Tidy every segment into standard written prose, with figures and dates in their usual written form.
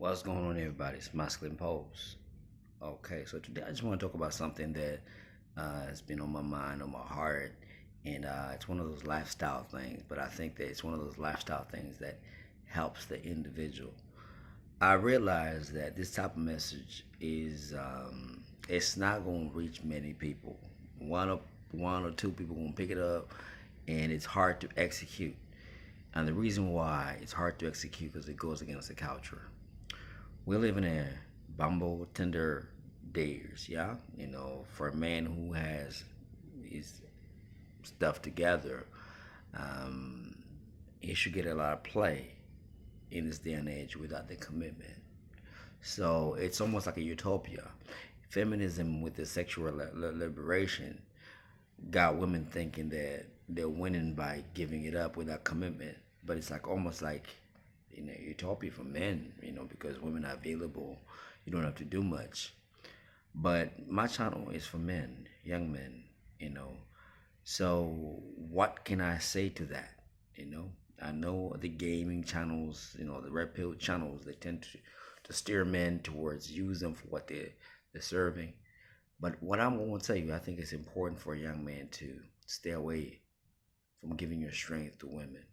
What's going on, everybody? It's Masculine Pose. Okay, so today I just want to talk about something that has been on my mind, on my heart, and it's one of those lifestyle things. But I think that it's one of those lifestyle things that helps the individual. I realize that this type of message is it's not going to reach many people. One or two people going to pick it up, and it's hard to execute. And the reason why it's hard to execute because it goes against the culture. We live in a Bumble Tinder days, yeah. For a man who has his stuff together, um, he should get a lot of play in this day and age without the commitment. So it's almost like a utopia. Feminism with the sexual liberation got women thinking that they're winning by giving it up without commitment. But it's like almost like utopia for men, because women are available. You don't have to do much. But my channel is for men, young men, you know. So what can I say to that? You know, I know the gaming channels, the red pill channels, they tend to steer men towards use them for what they're serving. But what I'm going to tell you, I think it's important for a young man to stay away from giving your strength to women.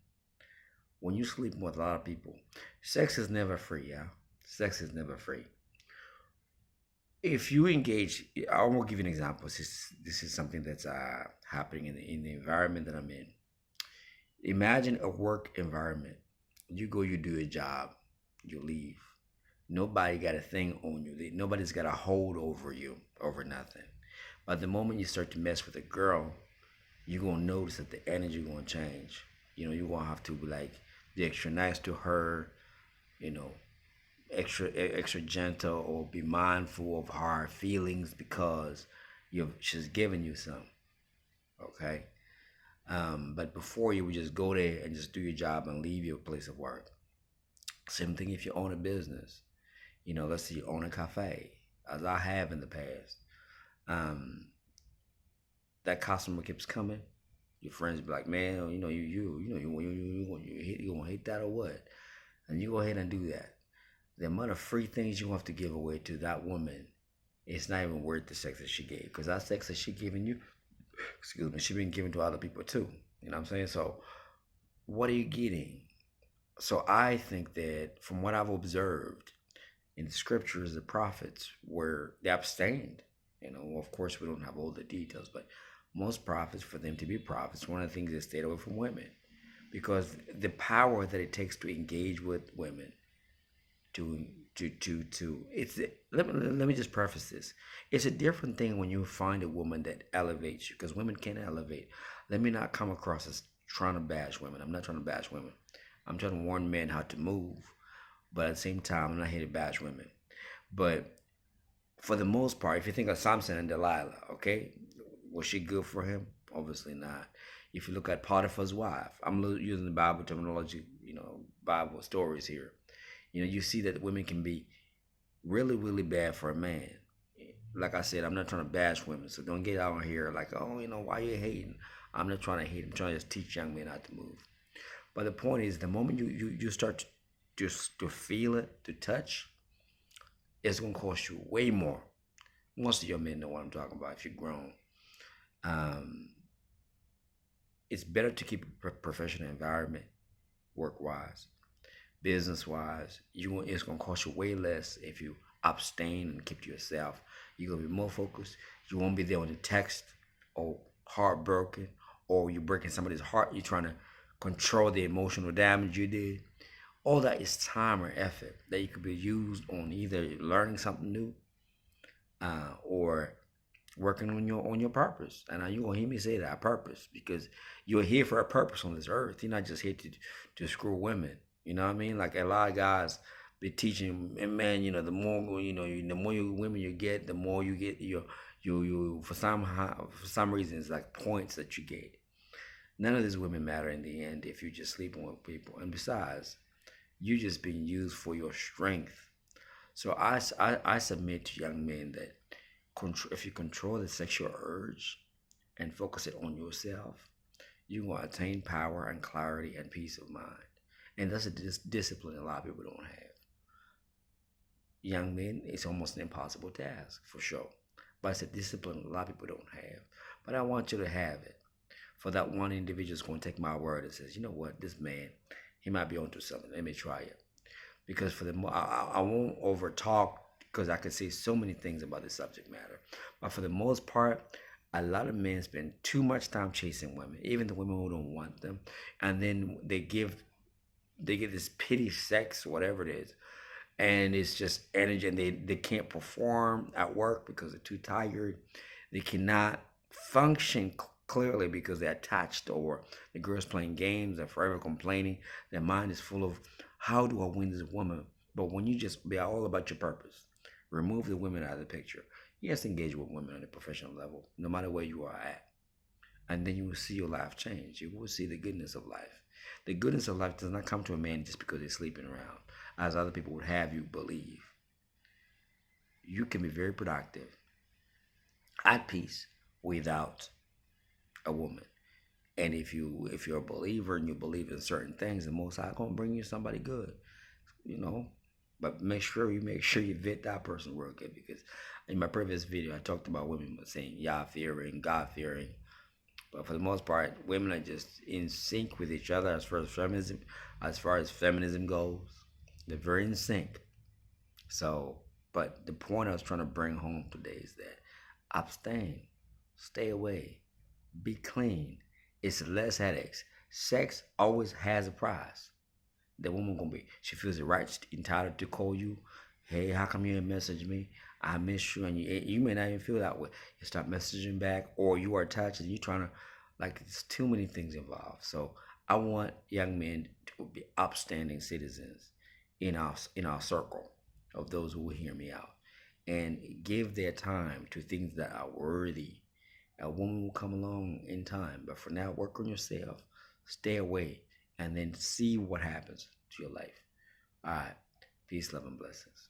When you sleep with a lot of people, sex is never free, yeah? Sex is never free. If you engage, I will give you an example. This is something that's happening in the environment that I'm in. Imagine a work environment. You go, you do a job, you leave. Nobody got a thing on you. Nobody's got a hold over you, over nothing. But the moment you start to mess with a girl, you're gonna notice that the energy gonna change. You're gonna have to be extra nice to her, you know, extra gentle, or be mindful of her feelings because she's giving you some. Okay. But before, you would just go there and just do your job and leave your place of work. Same thing if you own a business. Let's say you own a cafe, as I have in the past. Um, that customer keeps coming. Your friends be like, man, you gonna hate that or what? And you go ahead and do that. The amount of free things you have to give away to that woman, it's not even worth the sex that she gave. Because that sex that she giving you, excuse me, she been giving to other people too. You know what I'm saying? So what are you getting? So I think that from what I've observed in the scriptures, the prophets were they abstained. Of course we don't have all the details, but most prophets, for them to be prophets, one of the things they stayed away from women. Because the power that it takes to engage with women, to it's let me just preface this. It's a different thing when you find a woman that elevates you, because women can elevate. Let me not come across as trying to bash women. I'm not trying to bash women. I'm trying to warn men how to move, but at the same time I'm not here to bash women. But for the most part, if you think of Samson and Delilah, okay, was she good for him? Obviously not. If you look at Potiphar's wife, I'm using the Bible terminology, Bible stories here. You see that women can be really, really bad for a man. Like I said, I'm not trying to bash women, so don't get out here like, oh, why you hating? I'm not trying to hate. I'm trying to just teach young men how to move. But the point is, the moment you start to feel it, to touch, it's gonna cost you way more. Most of your men know what I'm talking about. If you're grown, um, it's better to keep a professional environment, work wise, business wise. It's gonna cost you way less if you abstain and keep to yourself. You're gonna be more focused. You won't be there on the text or heartbroken, or you're breaking somebody's heart. You're trying to control the emotional damage you did. All that is time or effort that you could be used on either learning something new, or working on your purpose. And you're gonna hear me say that, purpose, because you're here for a purpose on this earth. You're not just here to screw women. You know what I mean? Like a lot of guys be teaching, and man, the more the more women you get, the more you get you for some reason it's like points that you get. None of these women matter in the end if you're just sleeping with people. And besides, you just being used for your strength. So I submit to young men that if you control the sexual urge and focus it on yourself, you're going to attain power and clarity and peace of mind. And that's a discipline a lot of people don't have. young men, it's almost an impossible task for sure. But it's a discipline a lot of people don't have. But I want you to have it. For that one individual is going to take my word and says, you know what, this man, he might be onto something. Let me try it. Because for the I won't over talk because I could say so many things about this subject matter. But for the most part, a lot of men spend too much time chasing women, even the women who don't want them, and then they get this pity sex, whatever it is, and it's just energy, and they can't perform at work because they're too tired. They cannot function clearly because they're attached, or the girl's playing games and forever complaining. Their mind is full of how do I win this woman? But when you just be all about your purpose, remove the women out of the picture. Yes, engage with women on a professional level, no matter where you are at, and then you will see your life change. You will see the goodness of life. The goodness of life does not come to a man just because he's sleeping around, as other people would have you believe. You can be very productive, at peace, without a woman. And if you're a believer and you believe in certain things, the Most High gonna bring you somebody good, you know. But make sure you vet that person real good, because in my previous video I talked about women saying Yah fearing, God fearing, but for the most part, women are just in sync with each other as far as feminism, goes. They're very in sync. So, but the point I was trying to bring home today is that abstain, stay away, be clean. It's less headaches. Sex always has a price. The woman gonna be, she feels the right, entitled to call you. Hey, how come you didn't message me? I miss you, and you may not even feel that way. You start messaging back, or you are attached and you trying to, like, there's too many things involved. So I want young men to be upstanding citizens in our circle of those who will hear me out, and give their time to things that are worthy. A woman will come along in time, but for now, work on yourself, stay away, and then see what happens to your life. All right. Peace, love, and blessings.